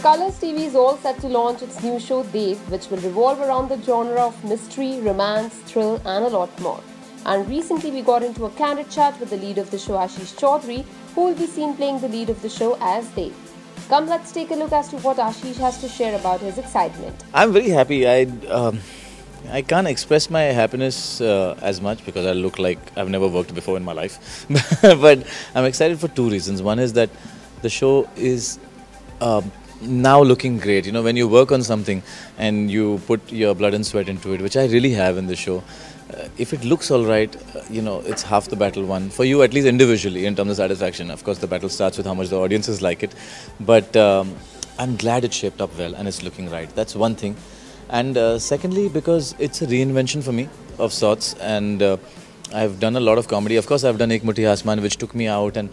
Colors TV is all set to launch its new show Dev, which will revolve around the genre of mystery, romance, thrill, and a lot more. And recently, we got into a candid chat with the lead of the show, Ashish Chowdhary, who will be seen playing the lead of the show as Dev. Come, let's take a look as to what Ashish has to share about his excitement. I'm very happy. I can't express my happiness as much because I look like I've never worked before in my life. But I'm excited for two reasons. One is that the show is now looking great. You know, when you work on something and you put your blood and sweat into it, which I really have in the show, if it looks all right, you know, it's half the battle won. For you, at least individually, in terms of satisfaction. Of course, the battle starts with how much the audiences like it. But I'm glad it shaped up well and it's looking right. That's one thing. And secondly, because it's a reinvention for me of sorts, and I've done a lot of comedy. Of course, I've done Ek Muthi Asman, which took me out, and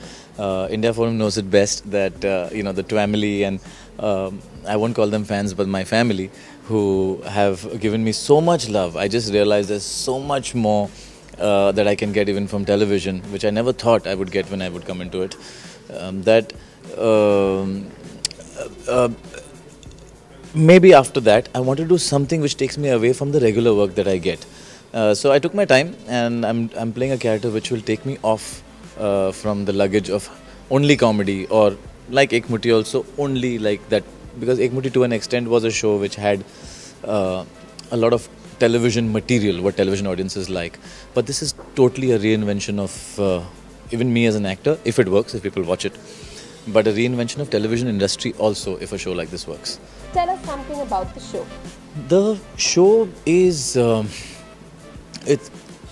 India Forum knows it best, that, you know, the family, and I won't call them fans, but my family, who have given me so much love. I just realized there's so much more that I can get even from television, which I never thought I would get when I would come into it. Maybe after that, I want to do something which takes me away from the regular work that I get. So I took my time, and I'm playing a character which will take me off from the luggage of only comedy, or like Ek Muthi also only like that, because Ek Muthi to an extent was a show which had a lot of television material, what television audiences like. But this is totally a reinvention of even me as an actor, if it works, if people watch it. But a reinvention of television industry also, if a show like this works. Tell us something about the show. The show is,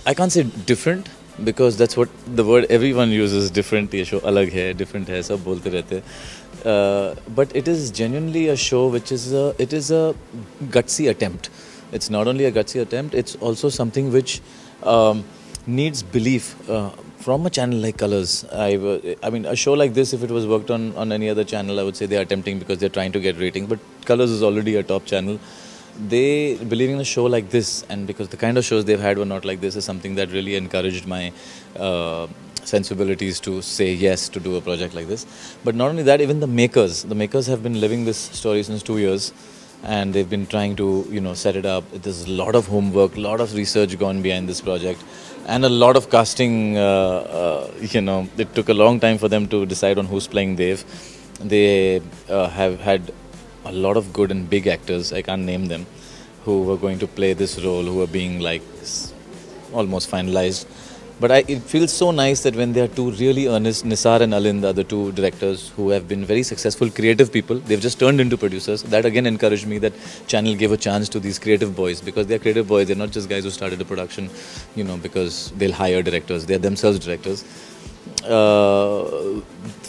I can't say different, because that's what the word everyone uses, different. Ye show alag hai, different hai, sab bolte rehte. But it is genuinely a show which is it is a gutsy attempt. It's not only a gutsy attempt, it's also something which needs belief from a channel like Colors. I mean, a show like this, if it was worked on any other channel, I would say they are attempting because they're trying to get ratings. But Colors is already a top channel. They believing in a show like this, and because the kind of shows they've had were not like this, is something that really encouraged my sensibilities to say yes to do a project like this. But not only that, even the makers have been living this story since 2 years, and they've been trying to, you know, set it up. There's a lot of homework, a lot of research gone behind this project, and a lot of casting. You know, it took a long time for them to decide on who's playing Dev. They have had a lot of good and big actors, I can't name them, who were going to play this role, who are being like almost finalized. But it feels so nice that when there are two really earnest, Nisar and Alind, the other two directors who have been very successful creative people, they've just turned into producers. That again encouraged me that channel gave a chance to these creative boys, because they're creative boys. They're not just guys who started a production, you know, because they'll hire directors. They're themselves directors.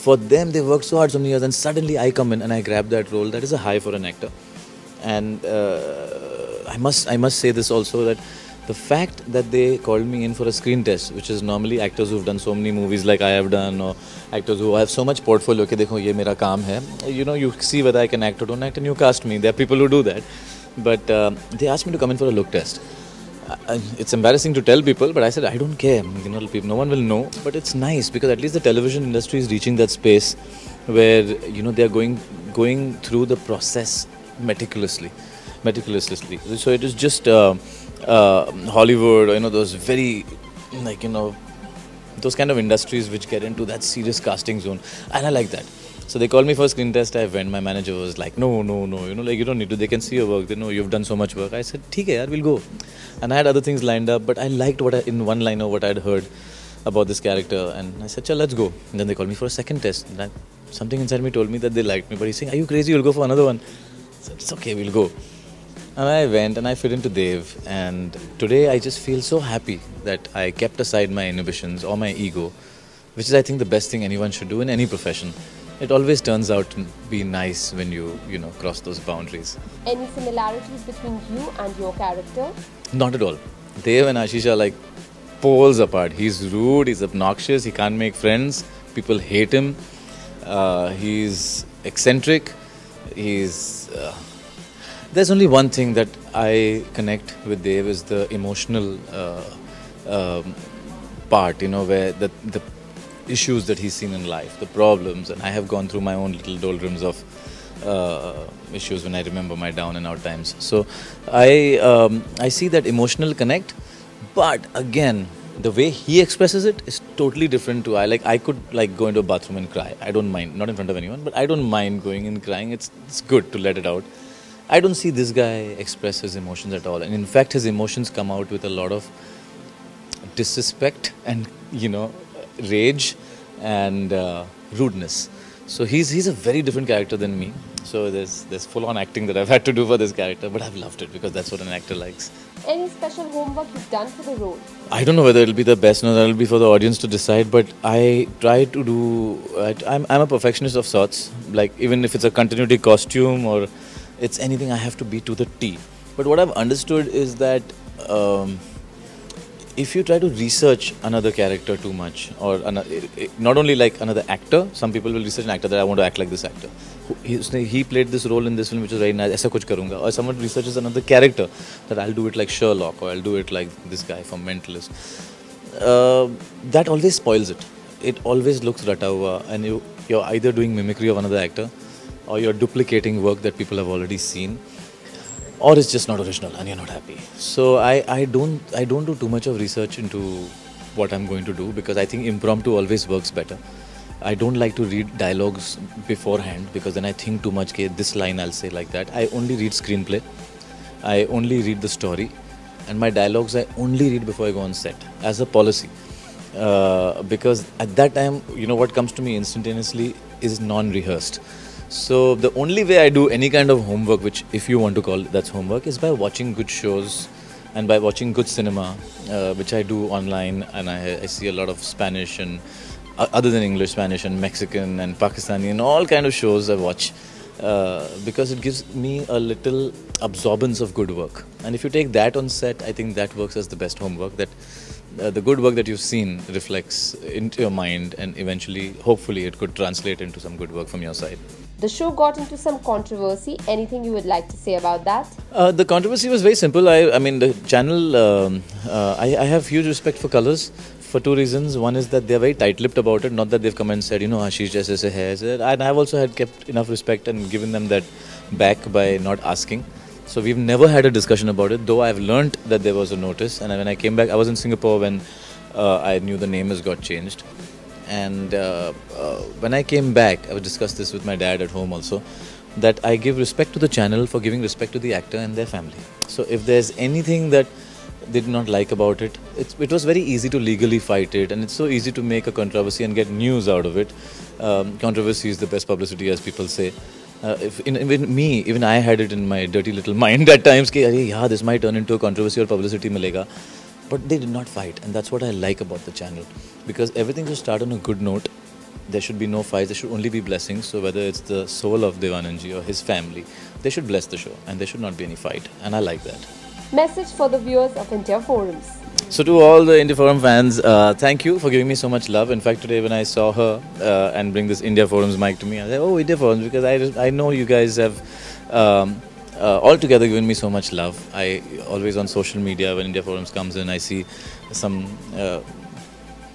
For them, they worked so hard so many years, and suddenly I come in and I grab that role. That is a high for an actor. And I must say this also, that the fact that they called me in for a screen test, which is normally actors who've done so many movies like I have done, or actors who have so much portfolio, ke dekho, ye mera kaam hai. You know, you see whether I can act or don't act, and you cast me. There are people who do that. But they asked me to come in for a look test. It's embarrassing to tell people, but I said, I don't care. You know, no one will know. But it's nice, because at least the television industry is reaching that space where, you know, they are going through the process meticulously. So it is just Hollywood, you know, those very, like, you know, those kind of industries which get into that serious casting zone, and I like that. So they called me for a screen test. I went. My manager was like, no, you know, like, you don't need to. They can see your work. They know you've done so much work. I said, theek hai yaar, we'll go. And I had other things lined up, but I liked in one line of what I'd heard about this character, and I said, chal, let's go. And then they called me for a second test. And something inside me told me that they liked me, but he's saying, are you crazy? You'll go for another one. I said, it's okay, we'll go. And I went and I fit into Dev, and today I just feel so happy that I kept aside my inhibitions or my ego, which is, I think, the best thing anyone should do in any profession. It always turns out to be nice when you know, cross those boundaries. Any similarities between you and your character? Not at all. Dev and Ashish are like poles apart. He's rude, he's obnoxious, he can't make friends, people hate him, he's eccentric, he's... There's only one thing that I connect with Dev, is the emotional part, you know, where the issues that he's seen in life, the problems, and I have gone through my own little doldrums of issues when I remember my down and out times. So I see that emotional connect, but again, the way he expresses it is totally different to I could like go into a bathroom and cry. I don't mind, not in front of anyone, but I don't mind going and crying. It's good to let it out. I don't see this guy express his emotions at all, and in fact, his emotions come out with a lot of disrespect and rage and rudeness. So he's a very different character than me. So there's full on acting that I've had to do for this character, but I've loved it because that's what an actor likes. Any special homework you've done for the role? I don't know whether it'll be the best or that'll be for the audience to decide, but I try to do. I'm a perfectionist of sorts. Like even if it's a continuity costume or it's anything, I have to be to the T. But what I've understood is that if you try to research another character too much, or not only like another actor, some people will research an actor that I want to act like this actor. He played this role in this film which is very nice, aisa kuch karunga. Or someone researches another character that I'll do it like Sherlock, or I'll do it like this guy from Mentalist. That always spoils it. It always looks rata hua, and you're either doing mimicry of another actor, or you're duplicating work that people have already seen, or it's just not original and you're not happy. So I don't do too much of research into what I'm going to do, because I think impromptu always works better. I don't like to read dialogues beforehand, because then I think too much, okay, this line I'll say like that. I only read screenplay, I only read the story, and my dialogues I only read before I go on set as a policy. Because at that time, what comes to me instantaneously is non-rehearsed. So the only way I do any kind of homework, which if you want to call that's homework, is by watching good shows and by watching good cinema, which I do online, and I see a lot of Spanish and other than English, Spanish and Mexican and Pakistani and all kind of shows I watch, because it gives me a little absorbance of good work. And if you take that on set, I think that works as the best homework, that the good work that you've seen reflects into your mind, and eventually, hopefully, it could translate into some good work from your side. The show got into some controversy. Anything you would like to say about that? The controversy was very simple. I mean, the channel, I have huge respect for Colors for two reasons. One is that they're very tight-lipped about it. Not that they've come and said, Ashish jaise se hai. And I've also had kept enough respect and given them that back by not asking. So we've never had a discussion about it, though I've learnt that there was a notice. And when I came back, I was in Singapore when I knew the name has got changed. And when I came back, I would discuss this with my dad at home also, that I give respect to the channel for giving respect to the actor and their family. So if there's anything that they did not like about it, it was very easy to legally fight it, and it's so easy to make a controversy and get news out of it. Controversy is the best publicity, as people say. Even I had it in my dirty little mind at times, that this might turn into a controversy or publicity milega. But they did not fight, and that's what I like about the channel, because everything should start on a good note. There should be no fights, there should only be blessings. So whether it's the soul of Devananji or his family, they should bless the show, and there should not be any fight, and I like that. Message for the viewers of India Forums. So to all the India Forum fans, thank you for giving me so much love. In fact, today when I saw her and bring this India Forums mic to me, I said, oh, India Forums, because I know you guys have altogether given me so much love. I always on social media, when India Forums comes in, I see some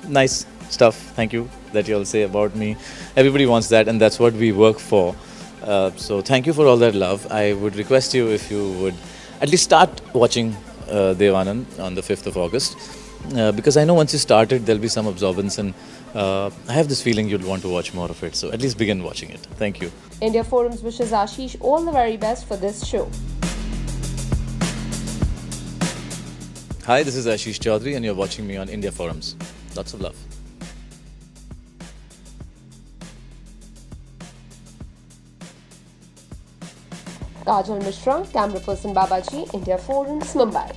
nice stuff, thank you, that you all say about me. Everybody wants that, and that's what we work for. So thank you for all that love. I would request you, if you would at least start watching Devanand on the 5th of August, because I know once you start it, there'll be some absorbance, and I have this feeling you'll want to watch more of it. So at least begin watching it. Thank you. India Forums wishes Ashish all the very best for this show. Hi, this is Ashish Chowdhary, and you're watching me on India Forums. Lots of love. Kajal Mishra, camera person Babaji, India Forums, Mumbai.